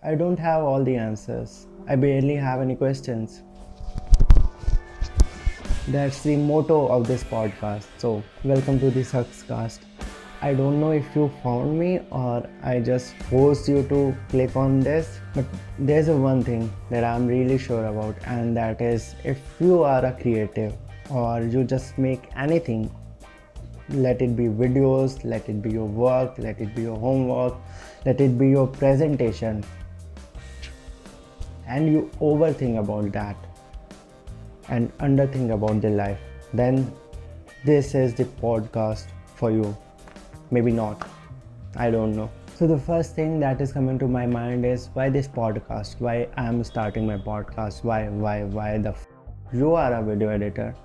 I don't have all the answers. I barely have any questions. That's the motto of this podcast. So, welcome to the Suckscast. I don't know if you found me or I just forced you to click on this, but there's a one thing that I'm really sure about, and that is if you are a creative or you just make anything, let it be videos, let it be your work, let it be your homework, let it be your presentation, and you overthink about that and underthink about the life, then this is the podcast for you. Maybe not, I don't know. So the first thing that is coming to my mind is why this podcast, why I am starting my podcast, why the you are a video editor,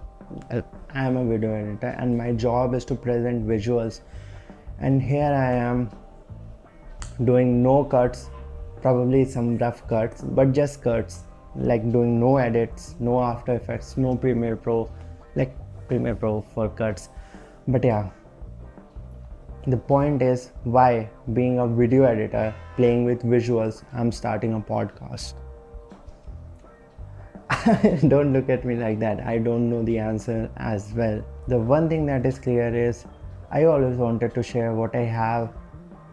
I am a video editor, and my job is to present visuals, and here I am doing no cuts, probably some rough cuts, but just cuts, like doing no edits, no After Effects, no Premiere Pro, like Premiere Pro for cuts. But yeah, the point is why, being a video editor, playing with visuals, I'm starting a podcast. Don't look at me like that. I don't know the answer as well. The one thing that is clear is I always wanted to share what I have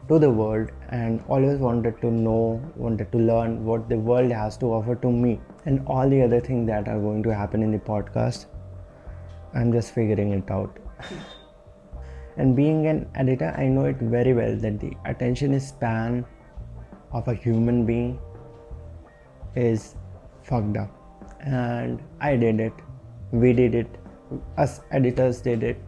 to the world, and always wanted to know, wanted to learn what the world has to offer to me, and all the other things that are going to happen in the podcast, I'm just figuring it out. And being an editor, I know it very well that the attention span of a human being is fucked up. And I did it, we did it, us editors did it,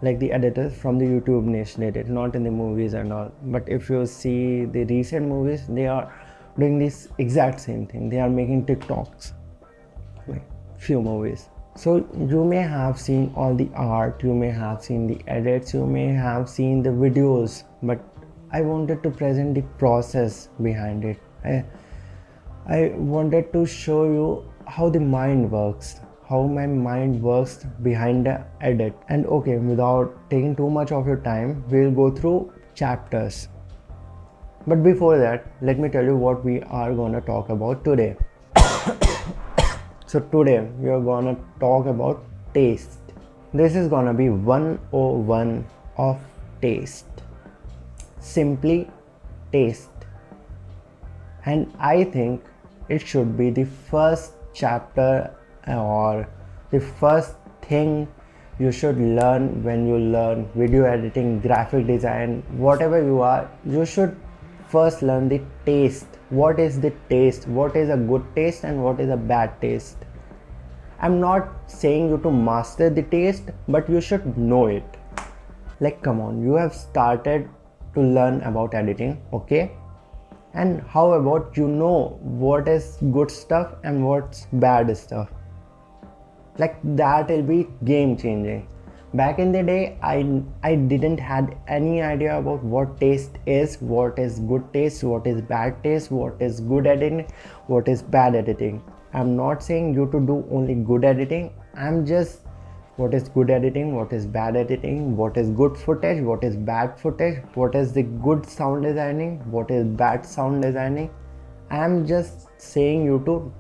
like the editors from the YouTube niche did it, not in the movies and all. But if you see the recent movies, they are doing this exact same thing. They are making TikToks, like few movies. So you may have seen all the art, you may have seen the edits, you may have seen the videos, but I wanted to present the process behind it. I wanted to show you how the mind works, how my mind works behind the edit. And okay, without taking too much of your time, we'll go through chapters. But before that, let me tell you what we are gonna talk about today. So today we are gonna talk about taste. This is gonna be 101 of taste. Simply taste. And I think it should be the first chapter or the first thing you should learn when you learn video editing, graphic design, whatever you are. You should first learn the taste. What is the taste? What is a good taste and what is a bad taste? I'm not saying you to master the taste, but you should know it. Like, come on, you have started to learn about editing, okay? And how about you know what is good stuff and what's bad stuff? Like, that will be game changing. Back in the day, I didn't had any idea about what taste is, what is good taste, what is bad taste, what is good editing, what is bad editing. I'm not saying you to do only good editing. I'm just what is good editing, what is bad editing, what is good footage, what is bad footage, what is the good sound designing, what is bad sound designing. I'm just saying you to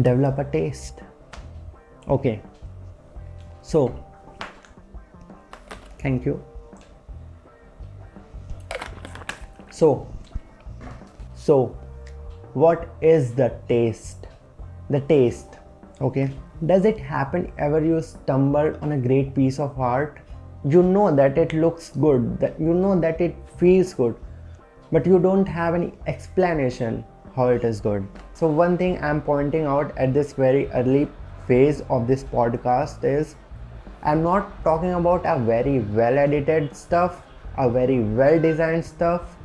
develop a taste. Okay. So, thank you. So, what is the taste? The taste, okay? Does it happen ever you stumbled on a great piece of art? You know that it looks good, that you know that it feels good, but you don't have any explanation how it is good. So one thing I'm pointing out at this very early phase of this podcast is I'm not talking about a very well edited stuff, a very well designed stuff,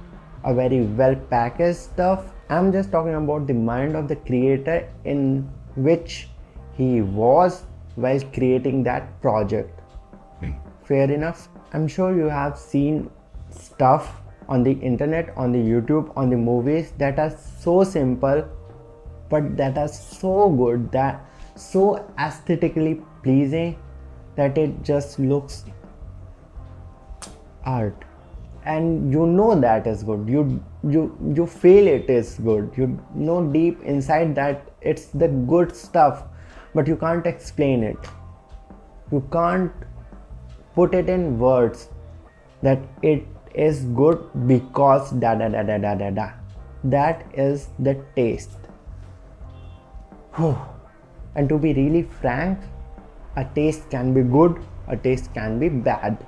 a very well packaged stuff. I'm just talking about the mind of the creator in which he was while creating that project. Fair enough? I'm sure you have seen stuff on the internet, on the YouTube, on the movies that are so simple but that are so good, that so aesthetically pleasing that it just looks art. and you know that is good. You feel it is good. You know deep inside that it's the good stuff, but you can't explain it. You can't put it in words that it is good because da da da da da da da. That is the taste. And to be really frank, a taste can be good, a taste can be bad.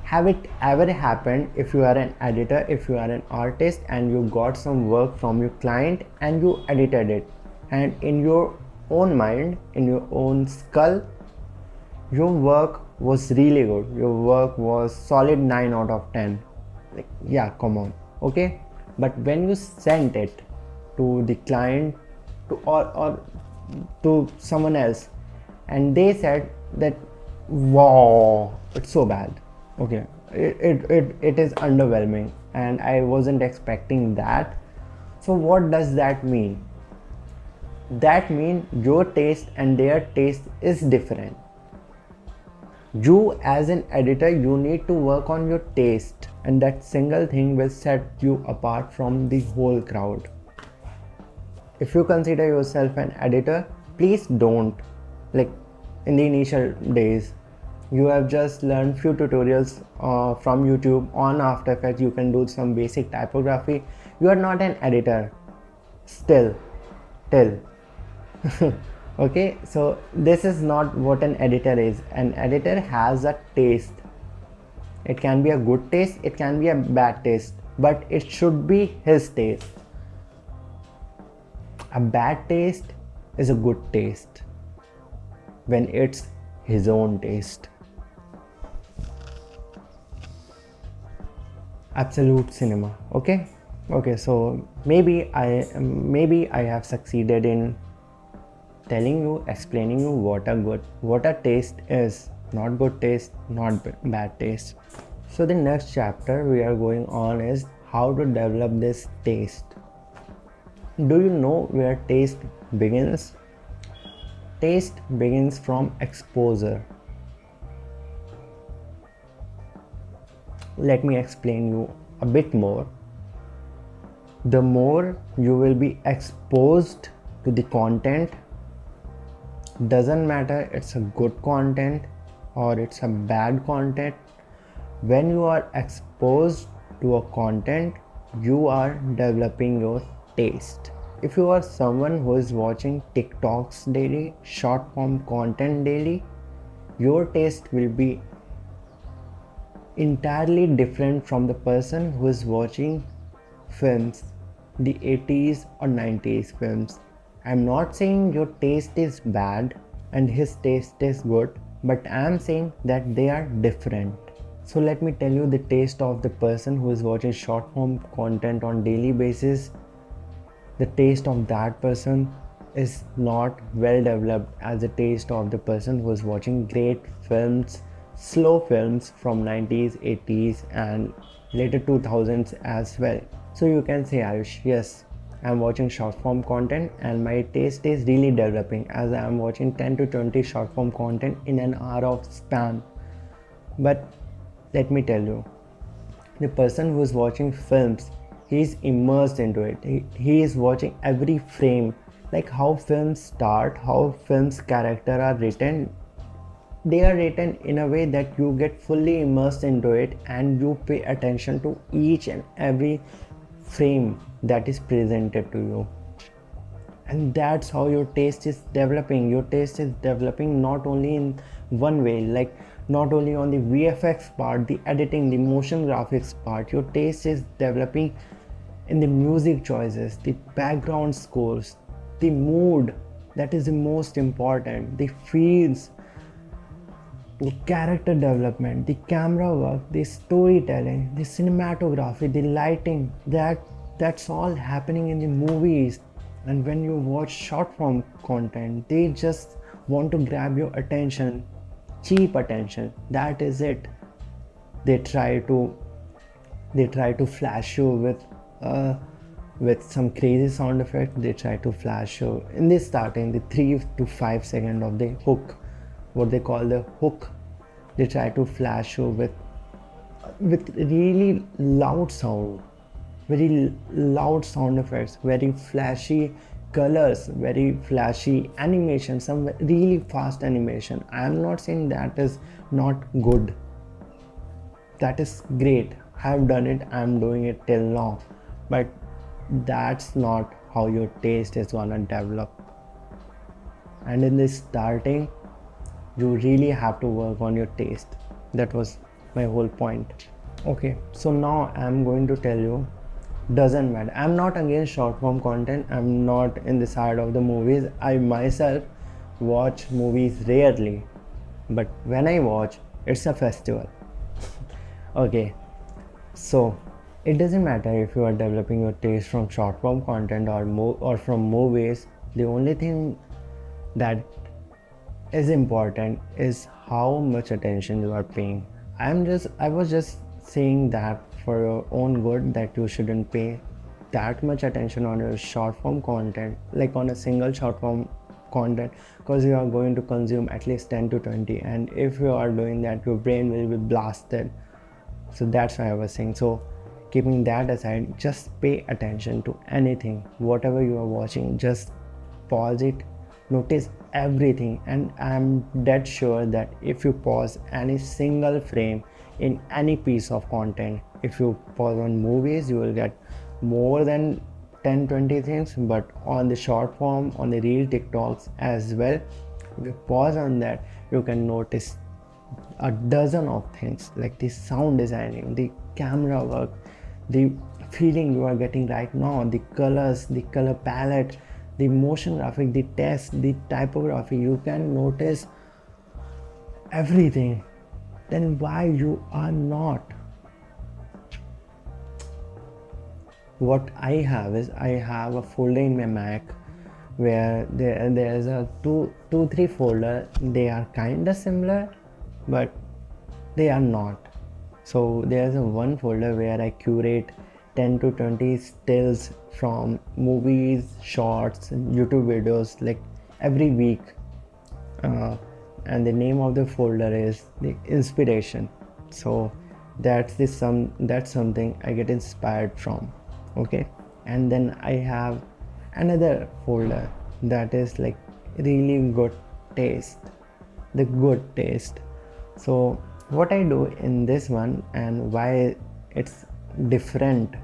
Have it ever happened if you are an editor, if you are an artist and you got some work from your client and you edited it, and in your own mind, in your own skull, your work was really good, your work was solid 9 out of 10, like, yeah, come on, okay? But when you sent it to the client, to or to someone else, and they said that, wow, it's so bad, okay, it is underwhelming and I wasn't expecting that. So what does that mean? That means your taste and their taste is different. You as an editor, you need to work on your taste, and that single thing will set you apart from the whole crowd. If you consider yourself an editor, please don't. Like in the initial days, you have just learned few tutorials from YouTube on After Effects. You can do some basic typography. You are not an editor still till okay, so this is not what an editor is. An editor has a taste. It can be a good taste, it can be a bad taste, but it should be his taste. A bad taste is a good taste when it's his own taste. Absolute cinema. Okay, so maybe I have succeeded in telling you, explaining you what a taste is. Not good taste, not bad taste. So the next chapter we are going on is how to develop this taste. Do you know where taste begins? Taste begins from exposure. Let me explain you a bit more. The more you will be exposed to the content, doesn't matter it's a good content or it's a bad content, when you are exposed to a content, you are developing your taste. If you are someone who is watching TikToks daily, short form content daily, your taste will be entirely different from the person who is watching films, the 80s or 90s films. I'm not saying your taste is bad and his taste is good, but I'm saying that they are different. So let me tell you the taste of the person who is watching short form content on daily basis. The taste of that person is not well developed as the taste of the person who is watching great films, slow films from 90s, 80s and later 2000s as well. So you can say, Ayush, yes, I'm watching short form content and my taste is really developing as I am watching 10 to 20 short form content in an hour of span. But let me tell you, the person who is watching films, he is immersed into it. He is watching every frame, like how films start, how films character are written. They are written in a way that you get fully immersed into it and you pay attention to each and every frame that is presented to you. And that's how your taste is developing. Your taste is developing not only in one way, like not only on the VFX part, the editing, the motion graphics part. Your taste is developing in the music choices, the background scores, the mood, that is the most important, the feels, the character development, the camera work, the storytelling, the cinematography, the lighting, that's all happening in the movies. And when you watch short form content, they just want to grab your attention, cheap attention. That is it. They try to flash you with some crazy sound effect. They try to flash you in the starting, the 3 to 5 second of the hook, what they call the hook. they try to flash you with really loud sound, very loud sound effects, very flashy colors, very flashy animation, some really fast animation. I am not saying that is not good, that is great. I have done it, I am doing it till now, but that's not how your taste is gonna develop. And in this starting, you really have to work on your taste. That was my whole point. Okay, so now I'm going to tell you, doesn't matter. I'm not against short form content, I'm not in the side of the movies. I myself watch movies rarely, but when I watch, it's a festival. Okay, so it doesn't matter if you are developing your taste from short form content or from movies. The only thing that is important is how much attention you are paying. I was just saying that for your own good, that you shouldn't pay that much attention on your short form content, like on a single short form content, because you are going to consume at least 10 to 20, and if you are doing that, your brain will be blasted. So that's why I was saying. So keeping that aside, just pay attention to anything, whatever you are watching, just pause it, notice everything. And I'm dead sure that if you pause any single frame in any piece of content, if you pause on movies, you will get more than 10-20 things, but on the short form, on the reel TikToks as well, if you pause on that, you can notice a dozen of things, like the sound designing, the camera work, the feeling you are getting right now, the colors, the color palette, the motion graphic, the text, the typography. You can notice everything. Then why you are not? What I have is, I have a folder in my Mac where there's a two three folder. They are kind of similar, but they are not. So there's a one folder where I curate 10 to 20 stills from movies, shorts, YouTube videos, like every week. And the name of the folder is the inspiration. So that's something I get inspired from. Okay, and then I have another folder that is like really good taste, the good taste. So what I do in this one, and why it's different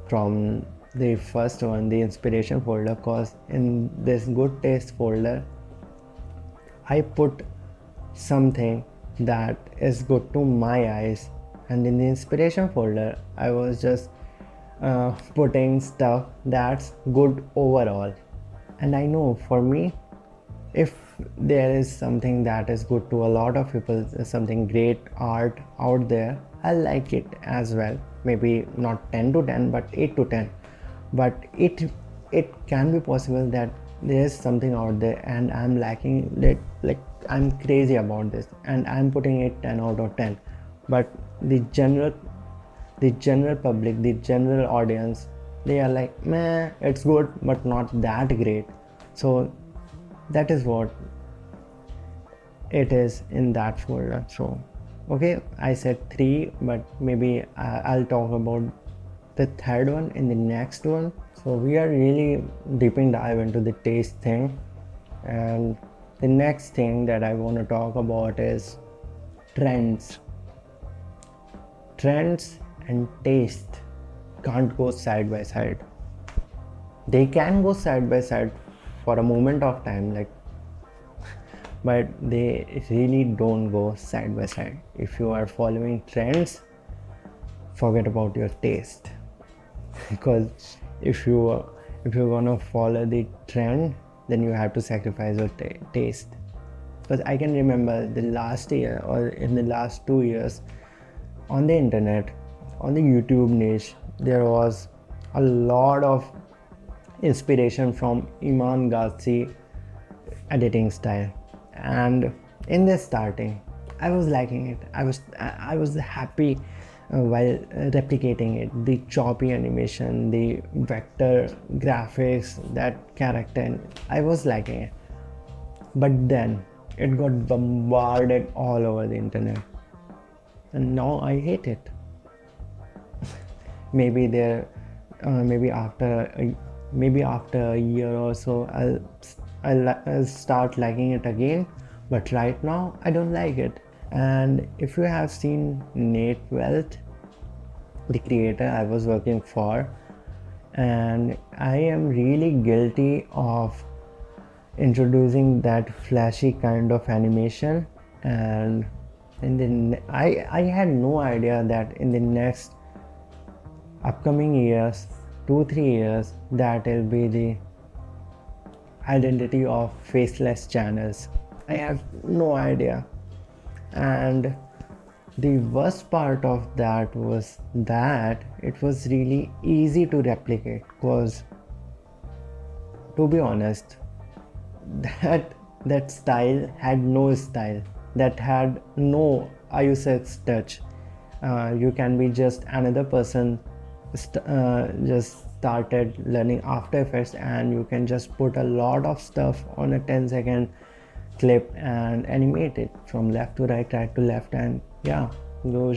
from the first one, the inspiration folder, cause in this good taste folder I put something that is good to my eyes, and in the inspiration folder I was just putting stuff that's good overall. And I know for me, if there is something that is good to a lot of people, something great art out there, I like it as well. Maybe not 10 to 10, but 8 to 10. But it can be possible that there is something out there and I'm lacking it, like I'm crazy about this and I'm putting it 10 out of 10. But the general public, the general audience, they are like, meh, it's good but not that great. So that is what it is in that folder. So okay, I said 3, but maybe I'll talk about the third one in the next one. So we are really deeping dive into the taste thing, and the next thing that I want to talk about is trends. Trends and taste can't go side by side. They can go side by side for a moment of time, like, but they really don't go side by side. If you are following trends, forget about your taste, because if you're gonna follow the trend, then you have to sacrifice your taste. Because I can remember the last year or in the last 2 years on the internet, on the YouTube niche, there was a lot of inspiration from Iman Ghazi editing style, and in the starting I was liking it. I was happy while replicating it, the choppy animation, the vector graphics, that character, I was liking it. But then it got bombarded all over the internet, and now I hate it. maybe there maybe after a year or so I'll start liking it again, but right now I don't like it. And if you have seen Nate Wealth, the creator I was working for, and I am really guilty of introducing that flashy kind of animation, and I had no idea that in the next upcoming years, 2-3 years, that will be the identity of faceless channels. I have no idea. And the worst part of that was that it was really easy to replicate, because to be honest, that style had no style, that had no IUSX touch. You can be just another person just started learning After Effects, and you can just put a lot of stuff on a 10-second clip and animate it from left to right, right to left, and yeah, you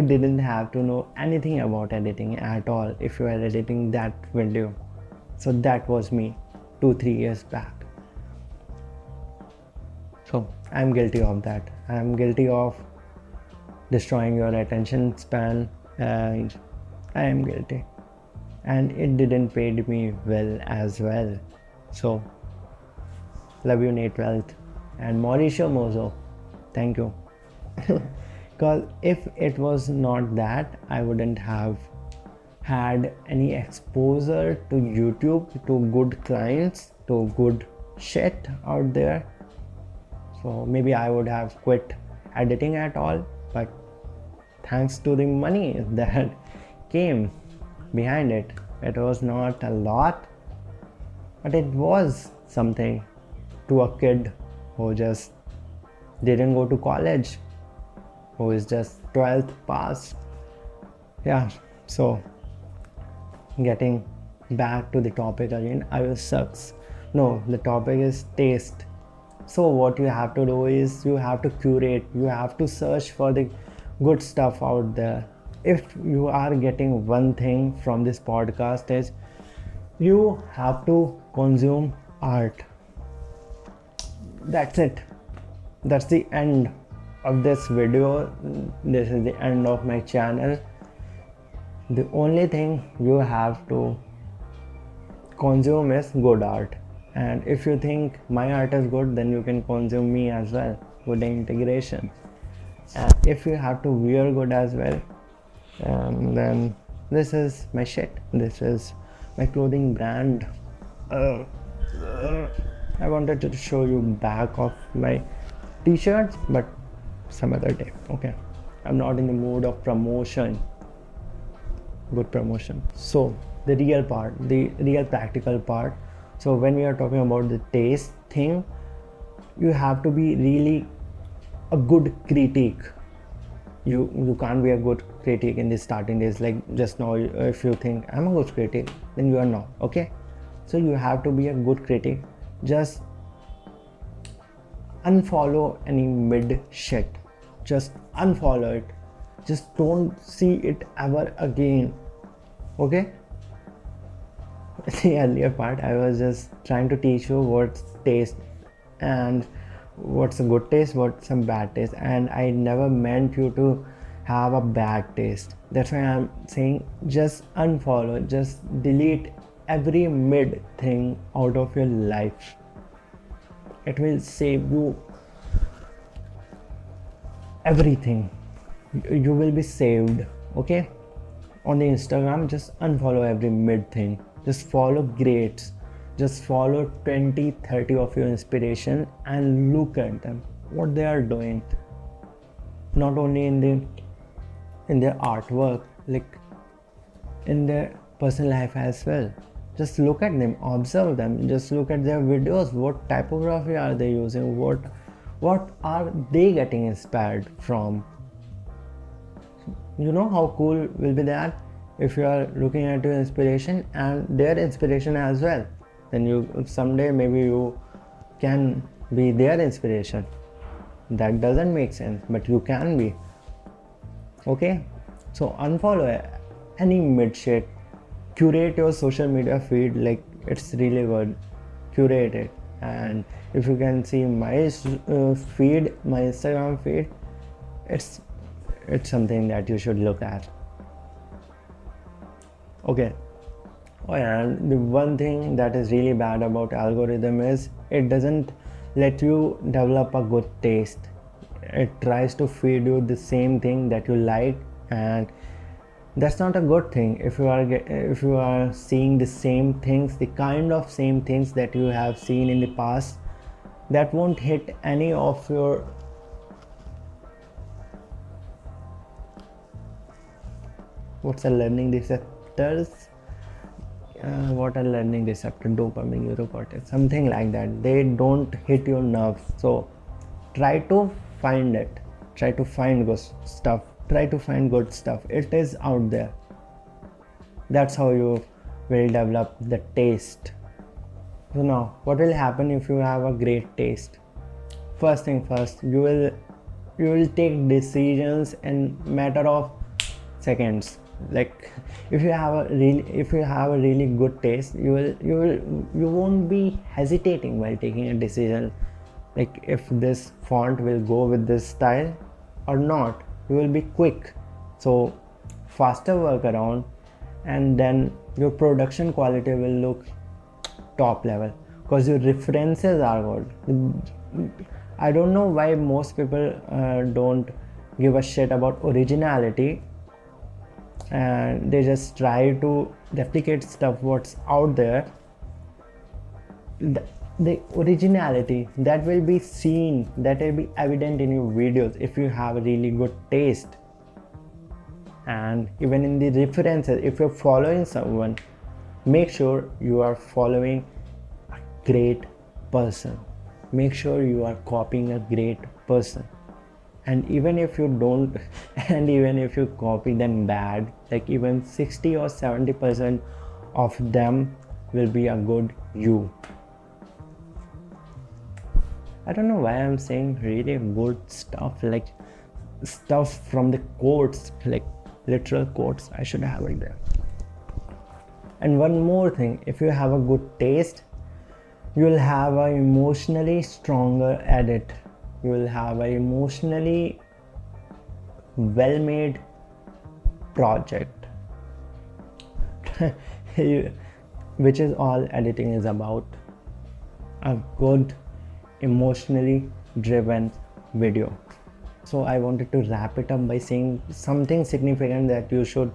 didn't have to know anything about editing at all if you are editing that video. So that was me 2-3 years back. So I'm guilty of that. I'm guilty of destroying your attention span, and I am guilty, and it didn't pay me well as well. So love you, Nate Wealth and Mauricio Mozo, thank you. Because if it was not that, I wouldn't have had any exposure to YouTube, to good clients, to good shit out there. So maybe I would have quit editing at all, but thanks to the money that came behind it, it was not a lot, but it was something to a kid who just didn't go to college, who is just 12th pass. Yeah, so getting back to the topic again, IUS sucks. No, the topic is taste. So what you have to do is you have to curate, you have to search for the good stuff out there. If you are getting one thing from this podcast, is you have to consume art. That's it. That's the end of this video. This is the end of my channel. The only thing you have to consume is good art, and if you think my art is good, then you can consume me as well with the integration. And if you have to wear good as well, then this is my shit. This is my clothing brand. I wanted to show you back of my t-shirts, but some other day. Okay, I'm not in the mood of promotion. Good promotion. So the real part, the real practical part. So when we are talking about the taste thing, you have to be really a good critic. You can't be a good critic in the starting days. Like just now, if you think I'm a good critic, then you are not. Okay, so you have to be a good critic. Just unfollow any mid shit. Just unfollow it. Just don't see it ever again. Okay, the earlier part I was just trying to teach you what's taste and what's a good taste, what's a bad taste, and I never meant you to have a bad taste. That's why I'm saying just unfollow, just delete every mid thing out of your life. It will save you everything. You will be saved. Okay, on the Instagram, just unfollow every mid thing. Just follow greats. Just follow 20-30 of your inspiration and look at them, what they are doing, not only in their artwork, like in their personal life as well. Just look at them, observe them, just look at their videos. What typography are they using? What are they getting inspired from? You know how cool will be that if you are looking at your inspiration and their inspiration as well. Then you someday maybe you can be their inspiration. That doesn't make sense, but you can be. Okay, so unfollow any mid shit. Curate your social media feed, like it's really good. Curate it. And if you can see my feed, my Instagram feed, it's something that you should look at. Okay. Oh yeah, and the one thing that is really bad about algorithm is it doesn't let you develop a good taste. It tries to feed you the same thing that you like, and that's not a good thing. If you are seeing the same things, the kind of same things that you have seen in the past, that won't hit any of your what's a learning receptors. What are learning receptor, dopamine, neurocortex, something like that. They don't hit your nerves. So try to find it. Try to find good stuff. Try to find good stuff. It is out there. That's how you will develop the taste. So now, what will happen if you have a great taste? First thing first, you will take decisions in matter of seconds. Like if you have a really good taste, you won't be hesitating while taking a decision, like if this font will go with this style or not. You will be quick. So faster workaround, and then your production quality will look top level because your references are good. I don't know why most people don't give a shit about originality, and they just try to replicate stuff what's out there. The originality that will be seen, that will be evident in your videos if you have a really good taste. And even in the references, if you're following someone, make sure you are following a great person. Make sure you are copying a great person. And even if you don't, and even if you copy them bad, like even 60 or 70% of them will be a good you. I don't know why I'm saying really good stuff, like stuff from the quotes, like literal quotes. I should have it there. And one more thing, if you have a good taste, you will have an emotionally stronger edit. You will have an emotionally well-made project, which is all editing is about. A good emotionally driven video. So I wanted to wrap it up by saying something significant that you should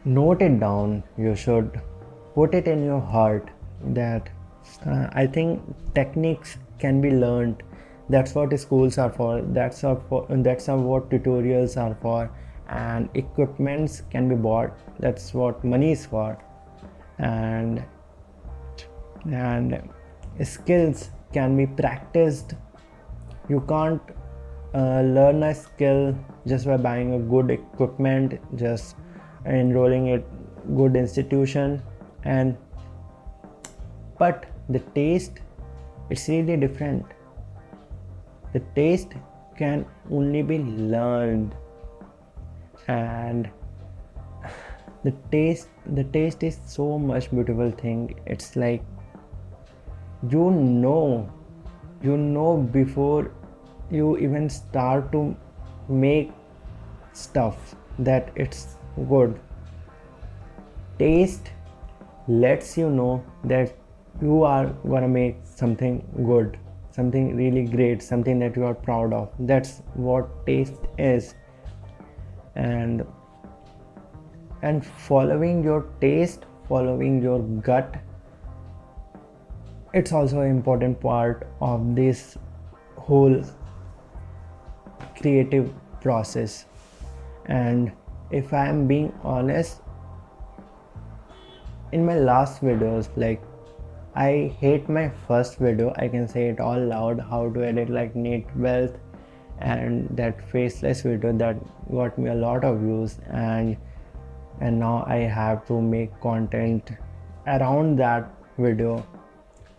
note it down. You should put it in your heart that I think techniques can be learned. That's what schools are for. That's what tutorials are for, and equipments can be bought. That's what money is for, and skills can be practiced. You can't learn a skill just by buying a good equipment, just enrolling at good institution, but the taste, it's really different. The taste can only be learned, and the taste is so much beautiful thing. It's like you know before you even start to make stuff that it's good. Taste lets you know that you are gonna make something good, something really great, something that you are proud of. That's what taste is. And following your taste, following your gut, it's also an important part of this whole creative process. And if I am being honest, in my last videos, like I hate my first video, I can say it all loud, how to edit like Nate Wealth, and that faceless video that got me a lot of views, and now I have to make content around that video.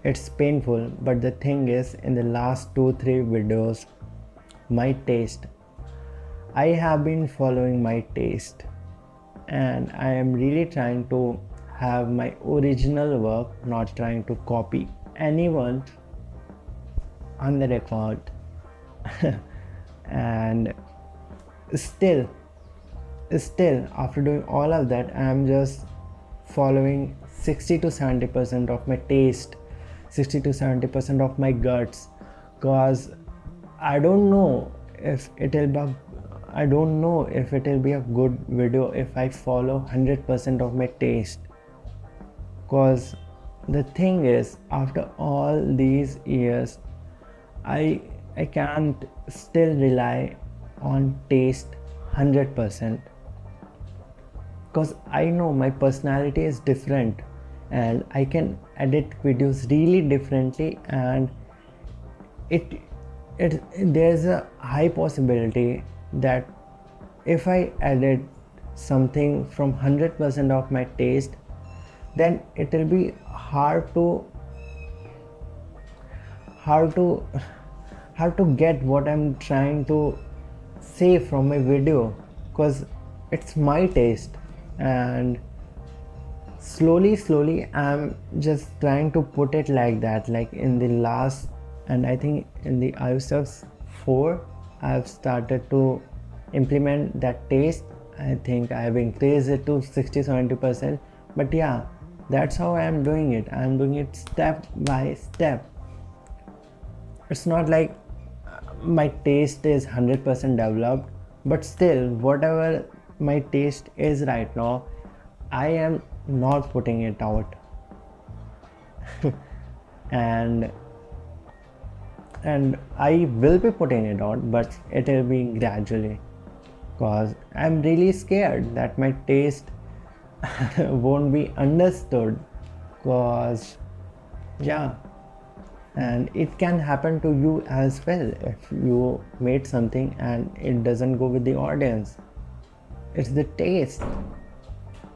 it's painful, but the thing is, in the last 2-3 videos, my taste, I have been following my taste, and I am really trying to have my original work, not trying to copy anyone on the record. And still after doing all of that, I am just following 60 to 70% of my taste, 60 to 70% of my guts, cause I don't know if it'll be a good video if I follow 100% of my taste. Cause the thing is, after all these years, I can't still rely on taste 100%, because I know my personality is different and I can edit videos really differently, and there's a high possibility that if I edit something from 100% of my taste, then it will be hard to get what I'm trying to say from my video, because it's my taste. And slowly I'm just trying to put it like that, like in the last, and I think in the iOS 4 I've started to implement that taste. I think I've increased it to 60-70%, but yeah, that's how I am doing it. I'm doing it step by step. It's not like my taste is 100% developed, but still, whatever my taste is right now, I am not putting it out. and I will be putting it out, but it will be gradually, because I'm really scared that my taste won't be understood, because yeah, and it can happen to you as well. If you made something and it doesn't go with the audience, it's the taste.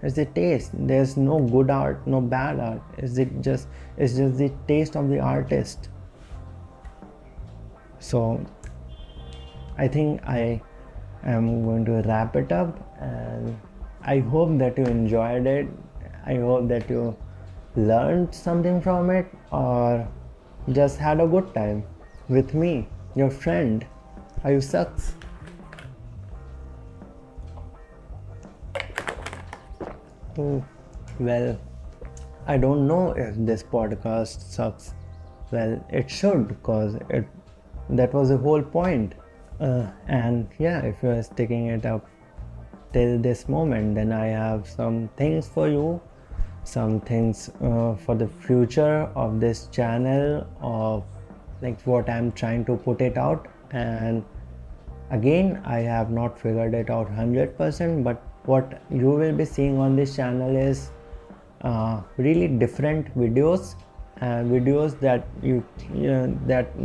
There's no good art, no bad art. It's just the taste of the artist. So I think I am going to wrap it up, and I hope that you enjoyed it. I hope that you learned something from it, or just had a good time with me, your friend. You sucks. Well, I don't know if this podcast sucks. Well, it should, because that was the whole point. And yeah, if you are sticking it up till this moment, then I have some things for you, some things for the future of this channel, of like what I'm trying to put it out. And again, I have not figured it out 100%, but what you will be seeing on this channel is really different videos, videos that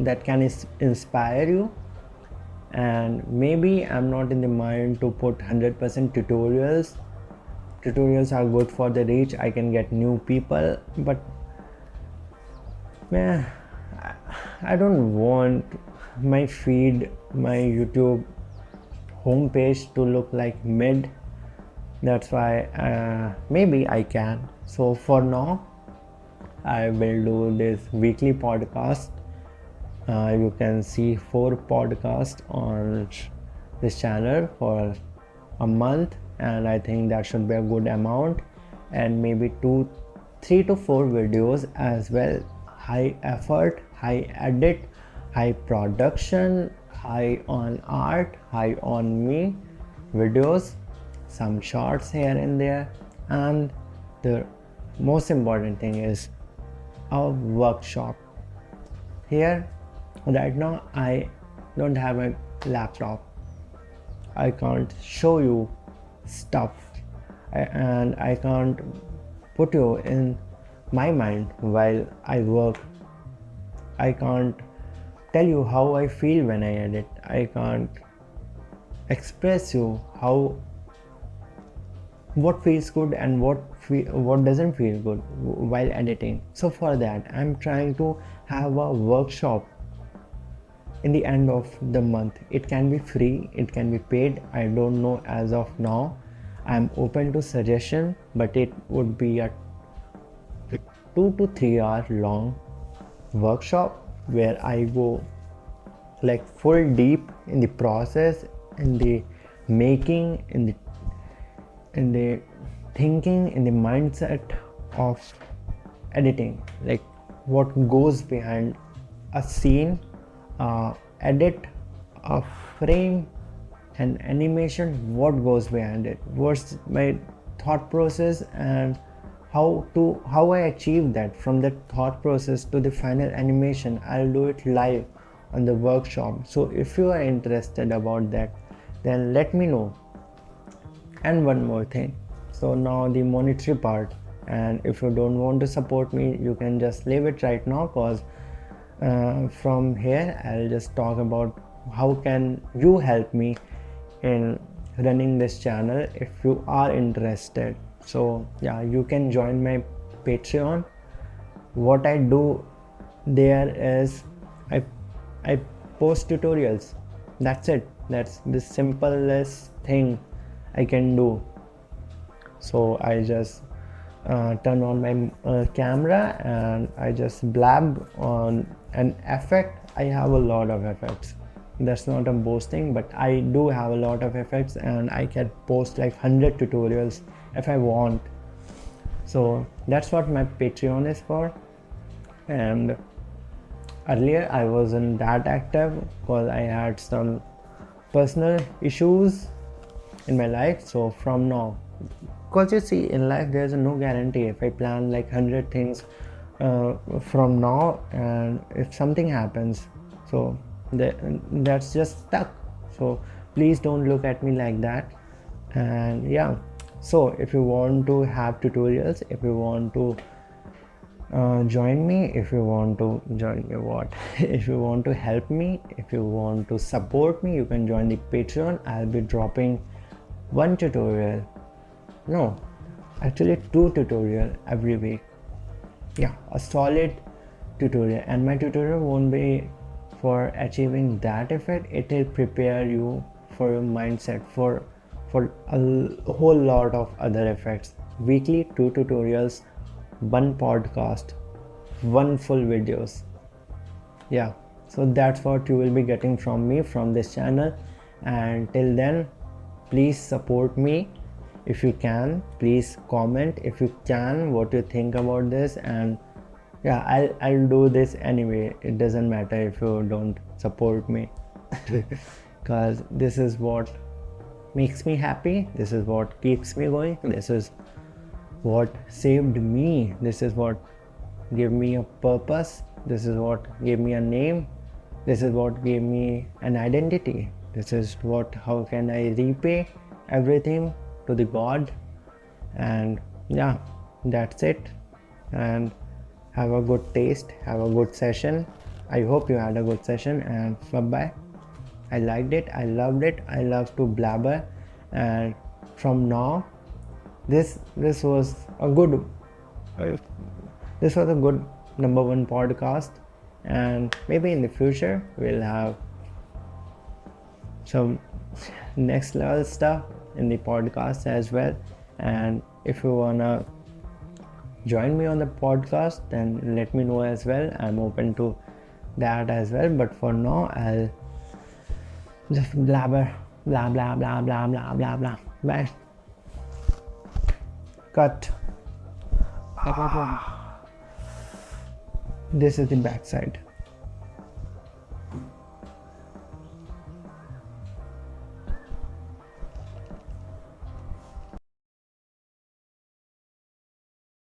that can inspire you. And maybe I'm not in the mind to put 100% tutorials. Tutorials are good for the reach. I can get new people, but man, I don't want my feed, my YouTube homepage to look like mid. That's why maybe I can. So for now, I will do this weekly podcast. You can see 4 podcasts on this channel for a month, and I think that should be a good amount. And maybe 3 to 4 videos as well. High effort, high edit, high production, high on art, high on me videos, some shorts here and there. And the most important thing is a workshop. Here right now I don't have a laptop. I can't show you stuff, and I can't put you in my mind while I work. I can't tell you how I feel when I edit. I can't express you how what feels good and what doesn't feel good while editing. So for that I'm trying to have a workshop in the end of the month. It can be free, it can be paid, I don't know as of now. I'm open to suggestion, but it would be a 2 to 3 hour long workshop where I go like full deep in the process, in the making, in the thinking, in the mindset of editing, like what goes behind a scene, edit, a frame, an animation, what goes behind it, what's my thought process, and how I achieve that from that thought process to the final animation. I'll do it live on the workshop. So if you are interested about that, then let me know. And one more thing, so now the monetary part, and if you don't want to support me, you can just leave it right now, cause from here I'll just talk about how can you help me in running this channel if you are interested. So yeah, you can join my Patreon. What I do there is I post tutorials. That's it. That's the simplest thing I can do. So I just turn on my camera and I just blab on an effect. I have a lot of effects. That's not a boasting, but I do have a lot of effects, and I can post like 100 tutorials if I want. So that's what my Patreon is for. And earlier I wasn't that active because I had some personal issues in my life. So from now, because you see in life there's no guarantee. If I plan like 100 things from now, and if something happens, so that's just stuck. So please don't look at me like that. And yeah, so if you want to have tutorials, if you want to join me, if you want to join me what if you want to help me, if you want to support me, you can join the Patreon. I'll be dropping one tutorial, no, actually 2 tutorial every week. Yeah, a solid tutorial. And my tutorial won't be for achieving that effect, it will prepare you for your mindset for a whole lot of other effects. Weekly 2 tutorials, 1 podcast, 1 full videos. Yeah, so that's what you will be getting from me, from this channel. And till then, please support me if you can. Please comment if you can what you think about this. And yeah, I'll do this anyway. It doesn't matter if you don't support me because this is what makes me happy, this is what keeps me going, this is what saved me, this is what gave me a purpose, this is what gave me a name, this is what gave me an identity, this is what, how can I repay everything to the God. And yeah, that's it. And have a good taste, have a good session. I hope you had a good session, and bye bye. I liked it, I loved it, I love to blabber. And from now, this was a good number 1 podcast, and maybe in the future we'll have some next level stuff in the podcast as well. And if you wanna join me on the podcast, then let me know as well. I'm open to that as well, but for now I'll just blabber, blah blah blah blah blah blah blah. Bye. Cut. This is the backside.